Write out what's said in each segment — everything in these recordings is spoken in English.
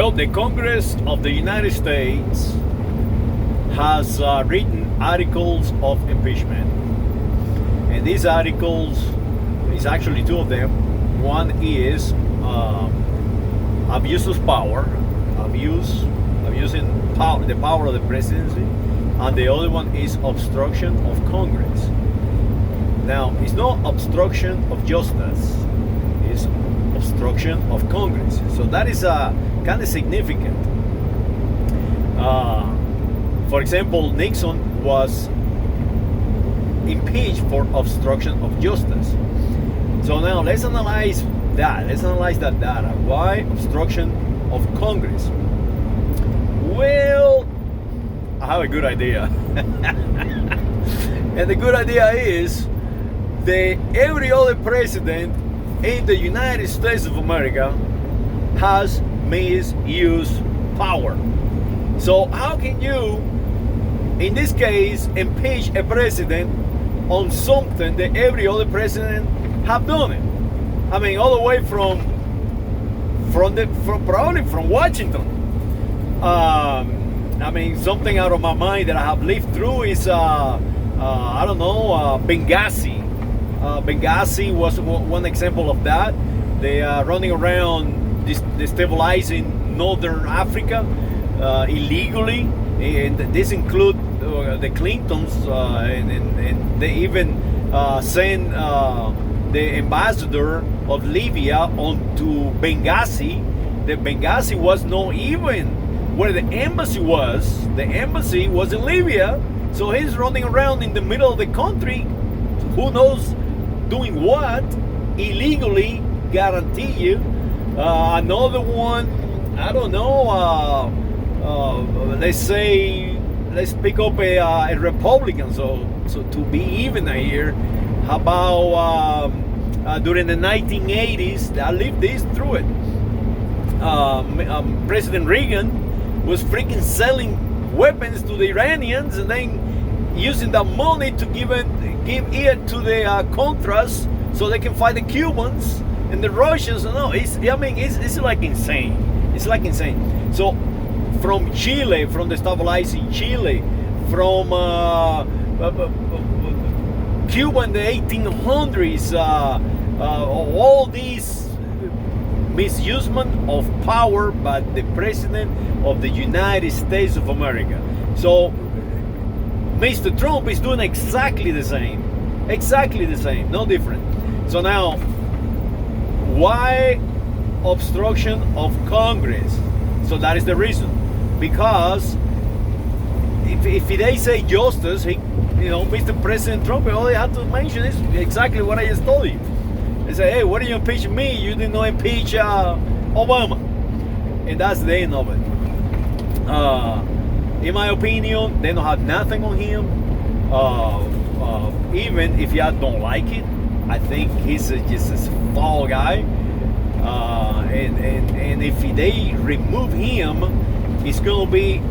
Well, the Congress of the United States has written articles of impeachment. And these articles is actually two of them. One is abuse of power, abusing the power of the presidency, and the other one is obstruction of Congress. Now, it's not obstruction of justice, it's obstruction of Congress. So that is kind of significant. For example, Nixon was impeached for obstruction of justice. So now let's analyze that. Let's analyze that data. Why obstruction of Congress? Well, I have a good idea. And the good idea is that every other president in the United States of America has misused power. So how can you, in this case, impeach a president on something that every other president have done it? I mean, all the way from probably from Washington. I mean, something out of my mind that I have lived through is I don't know, Benghazi. Benghazi was one example of that. They are running around destabilizing northern Africa illegally, and this include the Clintons, and they even sent the ambassador of Libya onto Benghazi. The Benghazi was not even where the embassy was. The embassy was in Libya, so he's running around in the middle of the country, who knows doing what, illegally, guarantee you. Another one, I don't know, let's pick up a Republican, so to be even here. How about during the 1980s, I lived through it. President Reagan was freaking selling weapons to the Iranians and then using that money to give it to the Contras so they can fight the Cubans and the Russians. No, it's like insane. It's like insane. So from Chile, from destabilizing Chile, from Cuba in the 1800s, all these misusement of power by the President of the United States of America. So Mr. Trump is doing exactly the same, no different. So now, why obstruction of Congress? So that is the reason, because if they say justice, Mr. President Trump, all they have to mention is exactly what I just told you. They say, hey, why did you impeach me? You did not impeach Obama. And that's the end of it. In my opinion, they don't have nothing on him. Even if you don't like it, I think he's just a foul guy. And if they remove him, it's going to be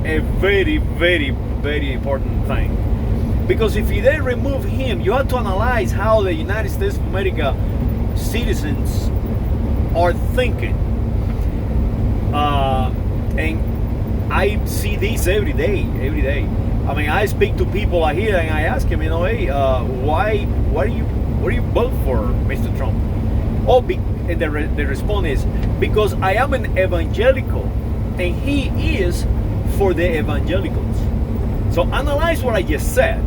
a very, very, very important thing. Because if they remove him, you have to analyze how the United States of America citizens are thinking. And I see this every day. I mean, I speak to people out here and I ask them, hey, why do you vote for Mr. Trump? And the response is, because I am an evangelical and he is for the evangelicals. So analyze what I just said.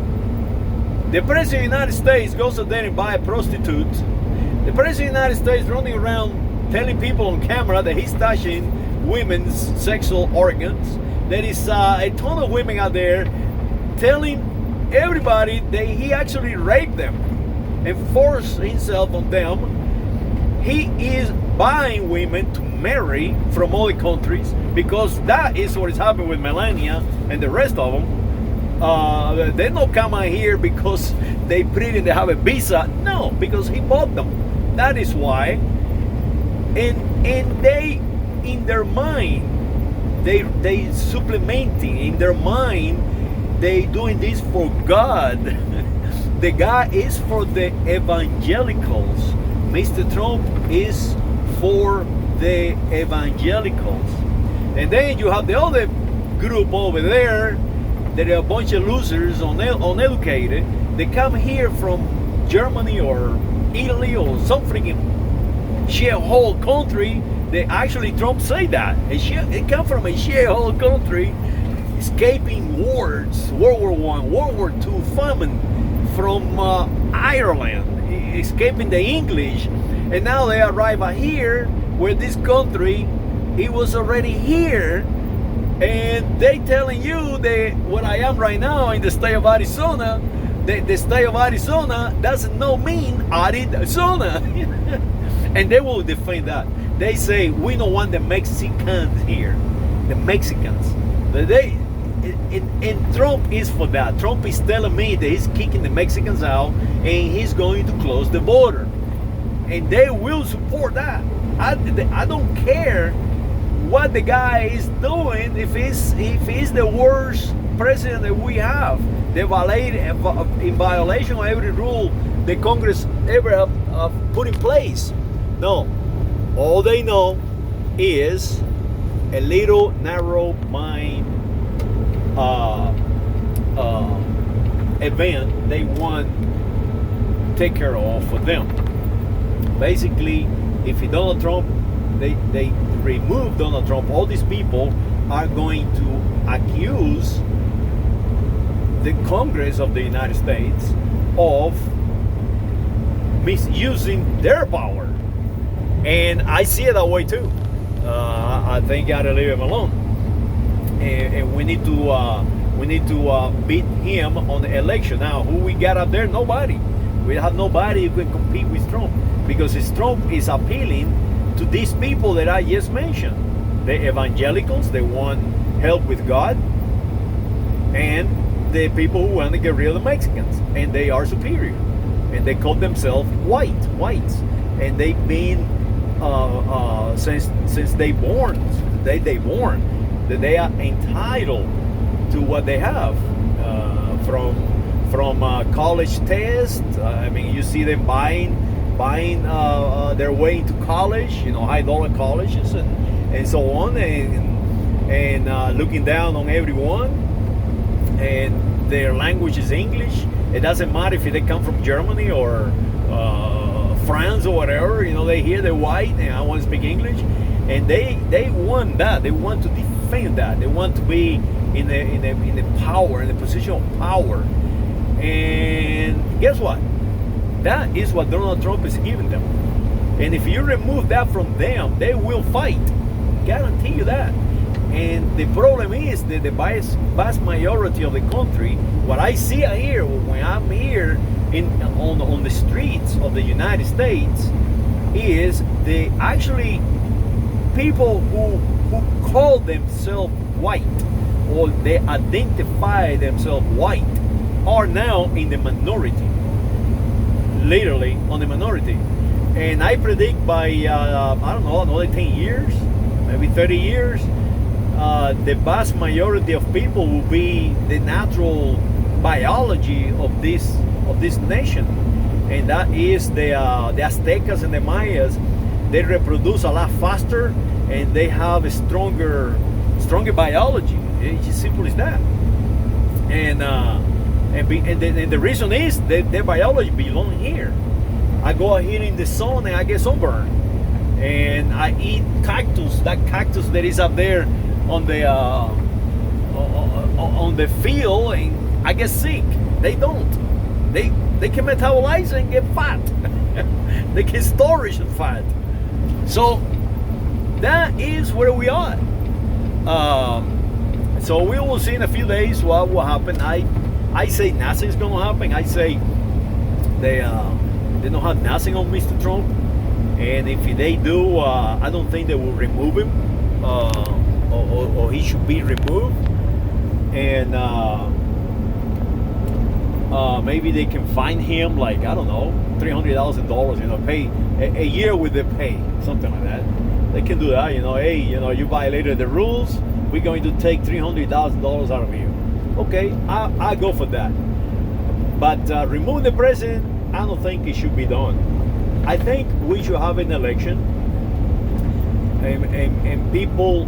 The President of the United States goes out there and buys a prostitute. The President of the United States running around telling people on camera that he's touching women's sexual organs. There is a ton of women out there telling everybody that he actually raped them and forced himself on them. He is buying women to marry from other countries, because that is what is happening with Melania and the rest of them. They don't come out here because they pretend they have a visa. No, because he bought them. That is why. And they, in their mind, they supplementing in their mind, they doing this for God. The guy is for the evangelicals. Mr. Trump is for the evangelicals. And then you have the other group over there that are a bunch of losers, uneducated. They come here from Germany or Italy or some freaking shithole country. They actually, Trump say that. It come from a shithole country, escaping wars, World War I, World War II, famine, from Ireland, escaping the English. And now they arrive here, where this country, it was already here. And they telling you that what I am right now in the state of Arizona, the state of Arizona doesn't mean Arizona. And they will defend that. They say, we don't want the Mexicans here. The Mexicans. And Trump is for that. Trump is telling me that he's kicking the Mexicans out and he's going to close the border. And they will support that. I don't care what the guy is doing if he's the worst president that we have. They violate in violation of every rule the Congress ever have put in place. No, all they know is a little narrow mind event they want to take care of for them. Basically, if Donald Trump, they remove Donald Trump, all these people are going to accuse the Congress of the United States of misusing their power. And I see it that way too. I think I gotta leave him alone. And we need to beat him on the election. Now, who we got up there? Nobody. We have nobody who can compete with Trump, because Trump is appealing to these people that I just mentioned. The evangelicals, they want help with God, and the people who want to get rid of the Mexicans, and they are superior, and they call themselves whites, and they've been since they born, the day they born, that they are entitled to what they have from college tests. I mean, you see them buying their way into college, high dollar colleges and so on, and looking down on everyone, and their language is English. It doesn't matter if they come from Germany or France or whatever. They hear they're white and I want to speak English, and they want that. They want to defend that. They want to be in a power, in a position of power. And guess what? That is what Donald Trump is giving them. And if you remove that from them, they will fight. Guarantee you that. And the problem is that the vast majority of the country, what I see here when I'm here on the streets of the United States, is the actually people who call themselves white, or they identify themselves white, are now in the minority. Literally on the minority. And I predict by I don't know, another 10 years, maybe 30 years, the vast majority of people will be the natural biology of this nation, and that is the Aztecas and the Mayas. They reproduce a lot faster, and they have a stronger biology. It's as simple as that. And the reason is that their biology belongs here. I go out here in the sun and I get sunburned, and I eat cactus. That cactus that is up there on the field, and I get sick. They don't. They can metabolize and get fat. They can storage the fat. So that is where we are. So we will see in a few days what will happen. I say nothing is going to happen. I say they don't have nothing on Mr. Trump, and if they do, I don't think they will remove him, or he should be removed, and maybe they can fine him, like, I don't know, $300,000, pay a year with the pay, something like that. They can do that, hey, you violated the rules, we're going to take $300,000 out of you. Okay, I go for that. But remove the president, I don't think it should be done. I think we should have an election and people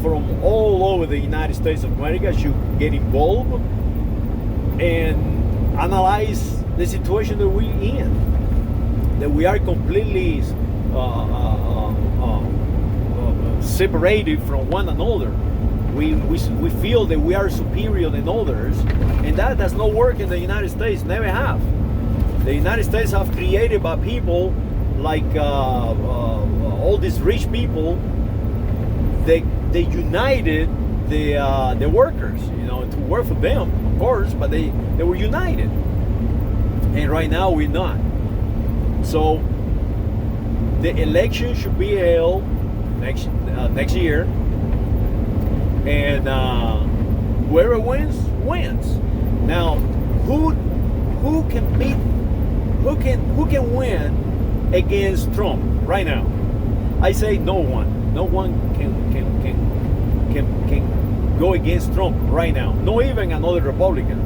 from all over the United States of America should get involved and analyze the situation that we're in, that we are completely separated from one another. We feel that we are superior than others, and that does not work in the United States, never have. The United States have created by people like all these rich people. They united the workers, to work for them, of course, but they were united. And right now we're not. So the election should be held next year, and whoever wins. Now, who can win against Trump right now? I say no one. No one can go against Trump right now. Not even another Republican,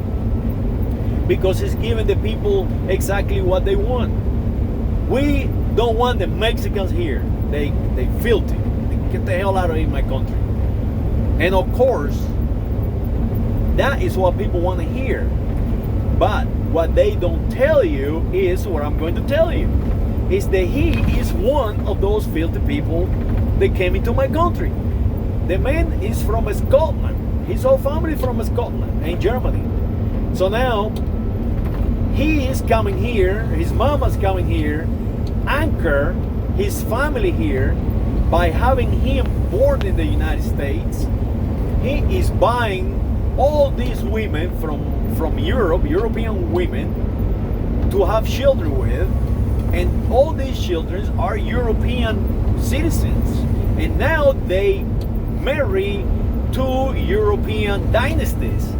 because he's giving the people exactly what they want. We don't want the Mexicans here. They filthy. Get the hell out of my country. And of course, that is what people want to hear. But what they don't tell you is what I'm going to tell you. Is that he is one of those filthy people that came into my country. The man is from Scotland. His whole family from Scotland and Germany. So now, he is coming here, his mama's coming here, anchor his family here by having him born in the United States. He is buying all these women from Europe, European women, to have children with, and all these children are European citizens, and now they marry two European dynasties.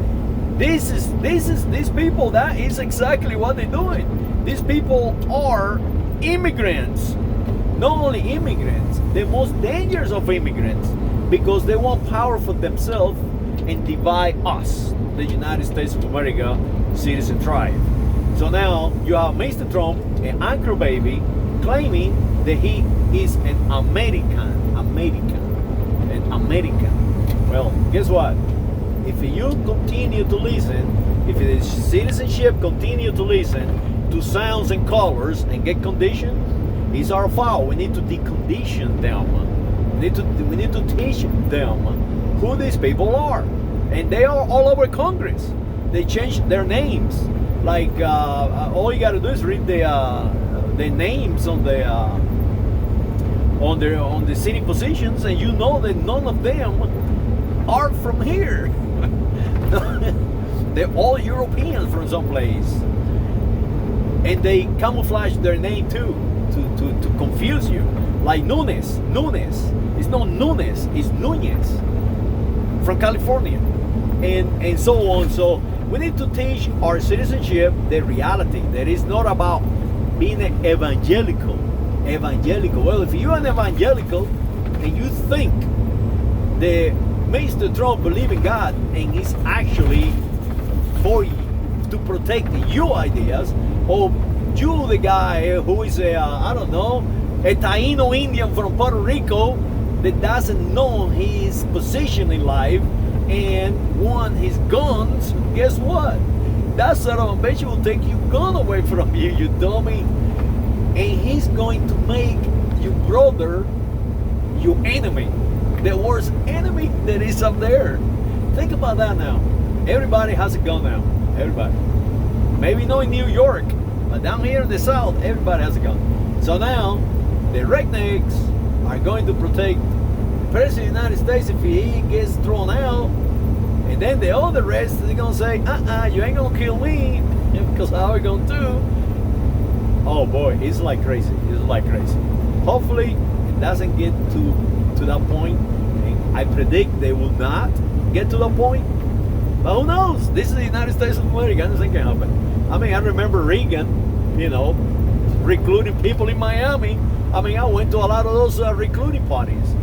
These people, that is exactly what they're doing. These people are immigrants. Not only immigrants, the most dangerous of immigrants, because they want power for themselves and divide us, the United States of America citizen tribe. So now you have Mr. Trump, an anchor baby, claiming that he is an American. Well, guess what? If you continue to listen, if the citizenship continue to listen to sounds and colors and get conditioned, it's our fault. We need to decondition them. We need to teach them who these people are. And they are all over Congress. They changed their names. Like all you gotta do is read the names on the city positions, and you know that none of them are from here. They're all Europeans from someplace, and they camouflage their name too to confuse you. Like Nunes. It's not Nunes. It's Nunez from California, and so on. So we need to teach our citizenship the reality that it's not about being an evangelical. Well, if you're an evangelical and you think that Mr. Trump believes in God and is actually for you to protect your ideas, or you, the guy who is a Taino Indian from Puerto Rico that doesn't know his position in life and want his guns, guess what? That son of a bitch will take your gun away from you, you dummy. And he's going to make your brother your enemy. The worst enemy that is up there. Think about that now. Everybody has a gun now. Everybody. Maybe not in New York, but down here in the South, everybody has a gun. So now, the rednecks are going to protect the President of the United States if he gets thrown out. And then the other rest, they're going to say, you ain't going to kill me, because how are we going to? Oh boy, it's like crazy. Hopefully, it doesn't get to that point. And I predict they will not get to that point. But who knows? This is the United States of America. Anything can happen. I mean, I remember Reagan, recruiting people in Miami. I mean, I went to a lot of those recruiting parties.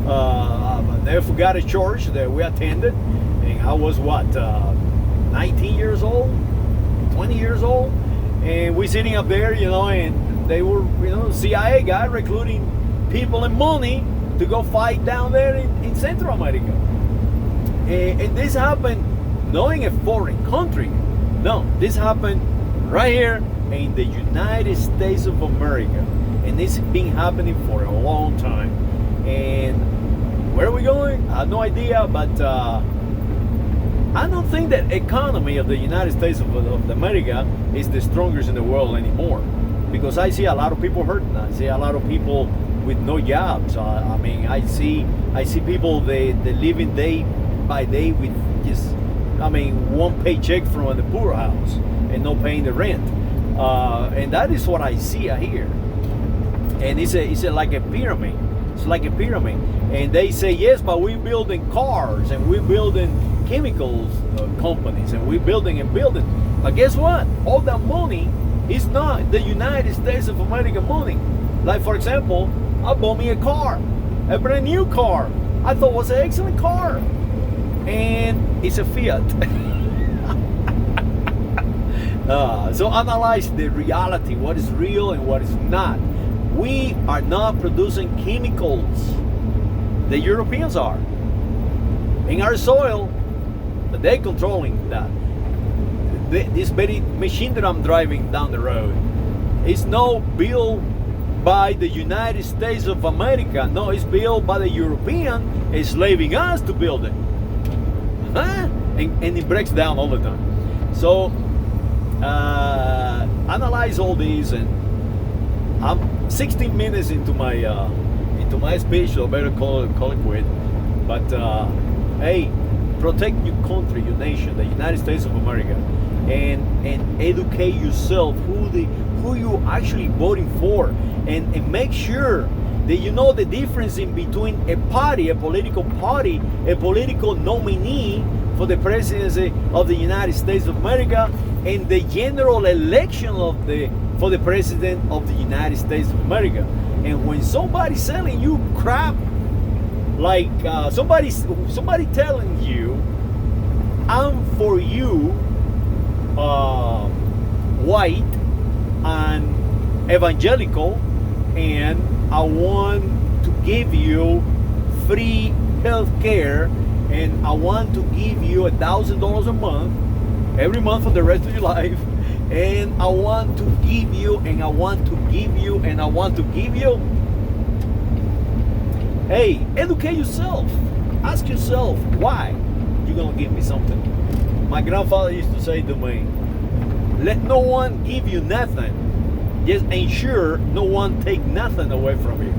I never forgot a church that we attended. And I was, 19 years old? 20 years old? And we sitting up there, and they were, CIA guy recruiting people and money to go fight down there in Central America. And this happened not in a foreign country. No, this happened right here in the United States of America. And it's been happening for a long time. And where are we going? I have no idea, but I don't think that economy of the United States of America is the strongest in the world anymore. Because I see a lot of people hurting. I see a lot of people with no jobs. I mean, I see people they living day by day with just, I mean, one paycheck from the poorhouse and not paying the rent. And that is what I see here. And it's like a pyramid. It's like a pyramid. And they say, yes, but we're building cars and we're building chemicals companies and we're building and building. But guess what? All that money is not the United States of America money. Like, for example, I bought me a car, a brand new car. I thought it was an excellent car. And it's a Fiat. So analyze the reality, what is real and what is not. We are not producing chemicals. The Europeans are. In our soil, they're controlling that. This very machine that I'm driving down the road is not built by the United States of America. No, it's built by the European enslaving us to build it. Huh? And it breaks down all the time. So analyze all these, and I'm 16 minutes into my speech, so I better call it quit. But hey, protect your country, your nation, the United States of America, and educate yourself who you actually voting for, and make sure that you know the difference in between a party, a political party, a political nominee for the presidency of the United States of America, and the general election for the president of the United States of America. And when somebody's selling you crap, like somebody telling you, I'm for you, white and evangelical, and I want to give you free health care, and I want to give you $1,000 a month, every month for the rest of your life, and I want to give you, and I want to give you, and I want to give you. Hey, educate yourself. Ask yourself, why you gonna give me something? My grandfather used to say to me, let no one give you nothing. Just ensure no one take nothing away from you.